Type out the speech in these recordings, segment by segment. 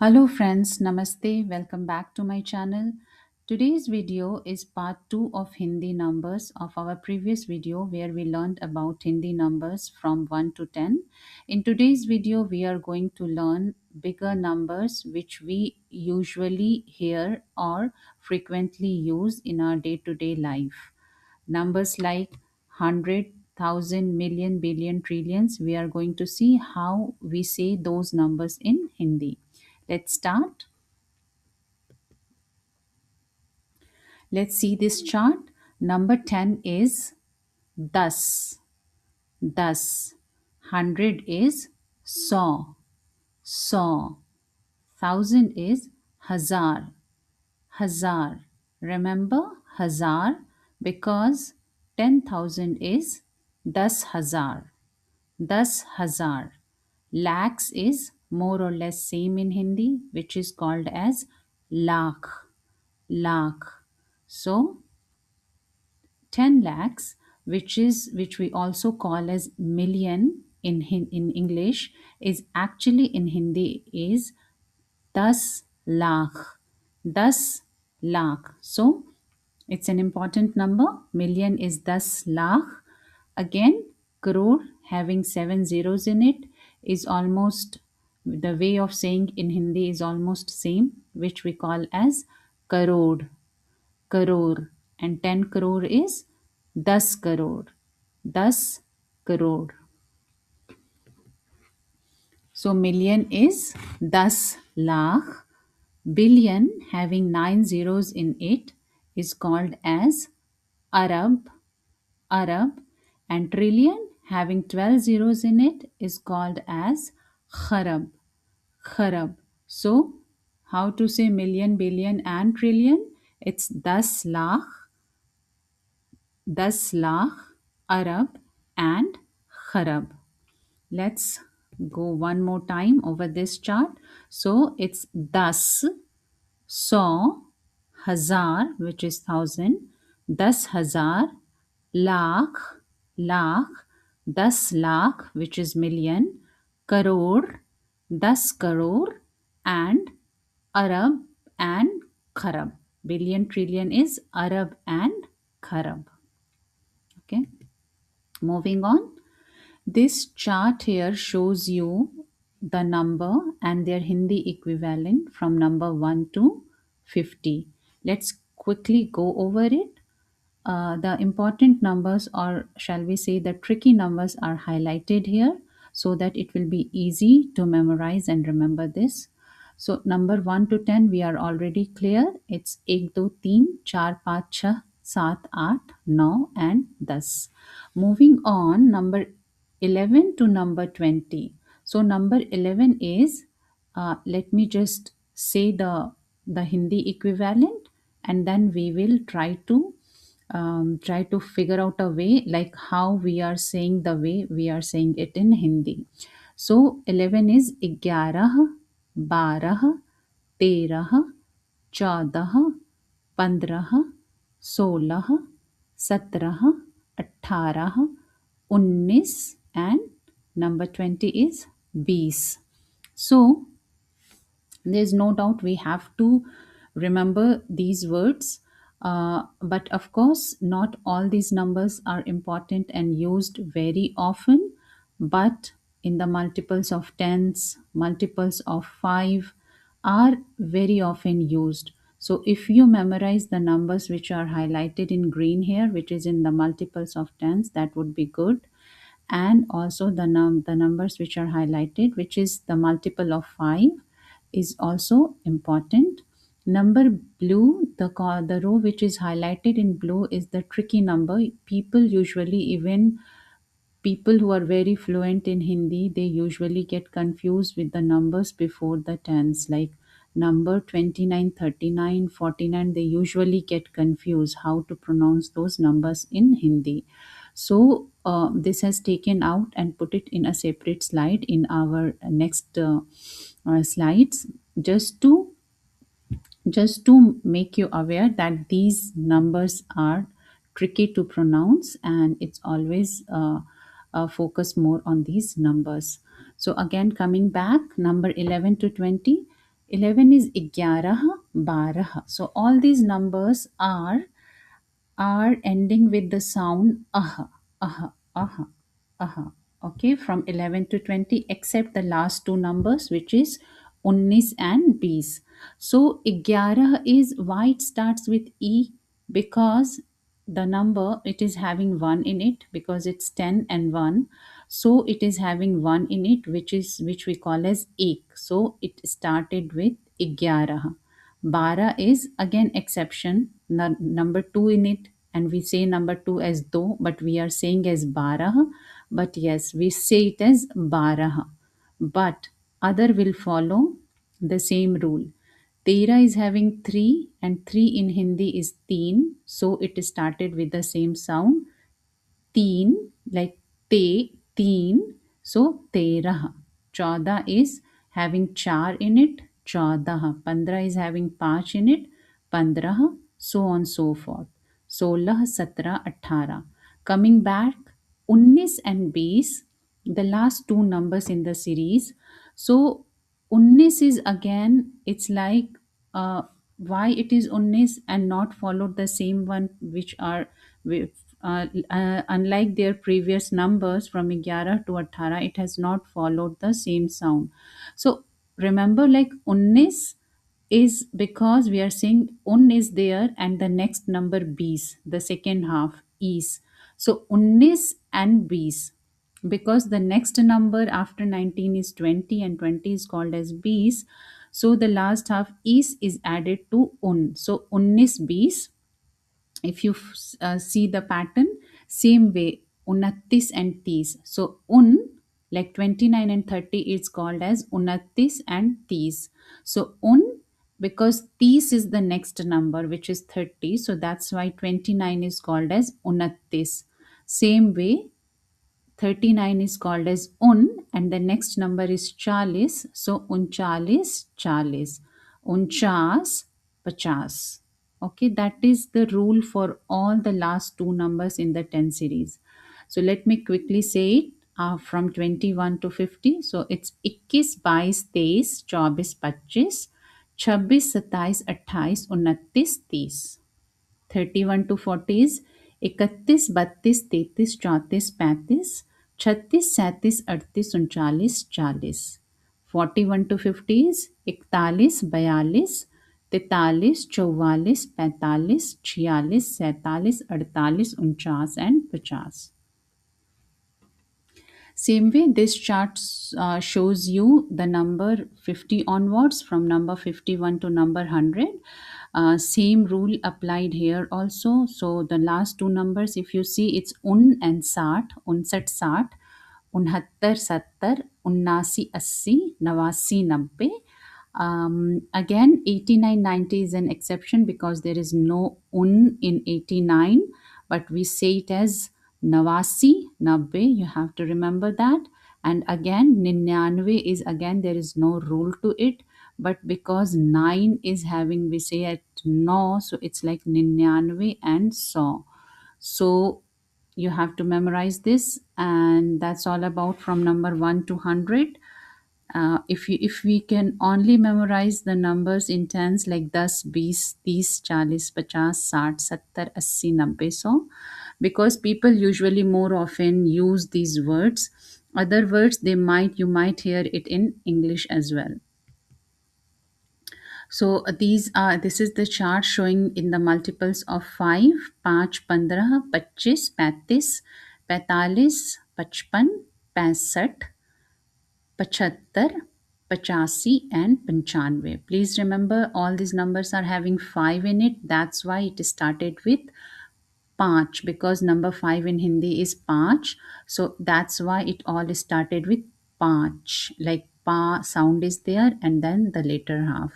Hello friends, Namaste, welcome back to my channel. Today's video is part 2 of Hindi numbers of our previous video where we learned about Hindi numbers from 1 to 10. In today's video, we are going to learn bigger numbers which we usually hear or frequently use in our day-to-day life. Numbers like 100, thousand, million, billion, trillions. We are going to see how we say those numbers in Hindi. Let's start. Let's see this chart. Number 10 is das. Das. 100 is saw. Saw. 1000 is hazar. Hazar. Remember hazar because 10,000 is das hazar. Das hazar. Lakhs is more or less same in Hindi, which is called as lakh. Lakh. So 10 lakhs, which we also call as million in English, is actually in Hindi is 10 lakh. 10 lakh. So it's an important number. Million is 10 lakh. Again, crore having 7 zeros in it is almost the way of saying in Hindi is almost same, which we call as crore. Crore. And 10 crore is 10 crore. 10 crore. So million is 10 lakh. Billion having 9 zeros in it is called as Arab. Arab. And trillion having 12 zeros in it is called as Kharab. Kharab. So how to say million, billion and trillion? It's 10 lakh, 10 lakh, Arab and Kharab. Let's go one more time over this chart. So it's 10, 100, hazar, which is 1000, 10,000, lakh, lakh, 10 lakh, which is million, crore, 10 crore, and Arab and Kharab. Billion, trillion is Arab and Kharab. Okay, moving on. This chart here shows you the number and their Hindi equivalent from number 1 to 50. Let's quickly go over it. The important numbers, or shall we say the tricky numbers, are highlighted here so that it will be easy to memorize and remember this. So number 1 to 10 we are already clear. It's 1, 2, 3, 4, 5, 6, 7, 8, 9 and 10. Moving on, number 11 to number 20. So number 11 is, let me just say the Hindi equivalent, and then we will try to figure out a way like how we are saying the way we are saying it in Hindi. So 11 is 11, 12, 13, 14, 15, 16, 17, 18, 19 and number 20 is 20. So there's no doubt we have to remember these words, but of course not all these numbers are important and used very often, but in the multiples of tens, multiples of 5 are very often used. So if you memorize the numbers which are highlighted in green here, which is in the multiples of tens, that would be good. And also the numbers which are highlighted, which is the multiple of 5, is also important. Number blue, the row which is highlighted in blue is the tricky number. People usually, even people who are very fluent in Hindi, they usually get confused with the numbers before the tens, like number 29, 39, 49. They usually get confused how to pronounce those numbers in Hindi. So this has taken out and put it in a separate slide in our next slides, just to make you aware that these numbers are tricky to pronounce, and it's always focus more on these numbers. So again, coming back, number 11 to 20, 11 is 11, 12. So all these numbers are ending with the sound ah, ah, ah, ah. Okay, from 11 to 20, except the last two numbers, which is 19 and 20. So 11 is why it starts with E, because the number, it is having 1 in it, because it's 10 and 1. So it is having 1 in it, which we call as ek. So it started with 11. Bara is again exception, number 2 in it, and we say number 2 as do, but we are saying as barah. But yes, we say it as barah. But other will follow the same rule. Tera is having 3, and 3 in Hindi is teen, so it is started with the same sound. Teen, like te, teen. So terah. Chaudah is having char in it. Chaudah. Pandra is having पाँच in it. Pandrah. So on so forth. 16, 17, 18. Coming back, 19 and 20, the last two numbers in the series. So 19 is again, it's like why it is 19 and not followed the same one, which are with unlike their previous numbers from 11 to 18, it has not followed the same sound. So remember, like 19 is because we are saying un is there and the next number bees, the second half is. So 19 and bees, because the next number after 19 is 20 and 20 is called as bees. So the last half is added to un. So 19 bees. If you see the pattern, same way, 29 and 30. So un, like 29 and 30, is called as 29 and 30. So un, because 30 is the next number, which is 30, so that's why 29 is called as 29. Same way, 39 is called as un, and the next number is chalis. So unchalis, chalis. Unchas, pachas. Okay, that is the rule for all the last two numbers in the 10 series. So let me quickly say it from 21 to 50. So it's 21, 22, 23, 24, 26, 27, 28, 29, 30. 31 to 40 is 31, 32, 33, 34, 35, 36, 37, 38, 39, 40. 41 to 50 is 41, 42, 43, 44, 45, 46, 47, 48, 49, and 50. Same way, this chart shows you the number 50 onwards, from number 51 to number 100. Same rule applied here also. So the last two numbers, if you see, it's un and sat, unsat sat, unhattar sattar, unnasi assi, nawasi nabbe. Again, 89, 90 is an exception because there is no un in 89, but we say it as Nawasi, Nabbe, you have to remember that. And again, Ninyanve is again, there is no rule to it, but because 9 is having, we say at no, so it's like Ninyanve and so. So you have to memorize this, and that's all about from number 1 to 100. If we can only memorize the numbers in tens like 10, 20, 30, 40, 50, 60, 80, 90, so because people usually more often use these words, other words they might, you might hear it in English as well. So this is the chart showing in the multiples of 5, 5, 15, 25, 35, 45, 55, 65, 75, 85 and 95. Please remember, all these numbers are having 5 in it. That's why it is started with 5, because number 5 in Hindi is 5. So that's why it all is started with 5. Like pa sound is there and then the later half.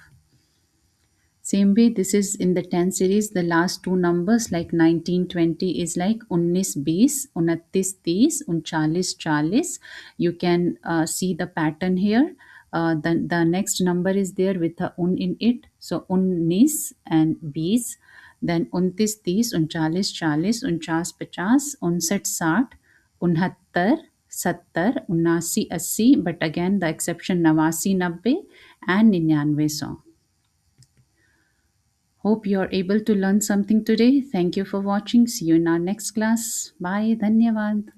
Same way, this is in the 10 series, the last two numbers like 19, 20 is like 19, 20, 29, 30, 39, 40. You can see the pattern here. The next number is there with a un in it. So 19 and 20. Then 29, 30, 39, 40, 49, 50, 59, 60, 69, 70, 79, 80, but again the exception 89, 90 and 99 सौ. Hope you are able to learn something today. Thank you for watching. See you in our next class. Bye. Dhanyavad.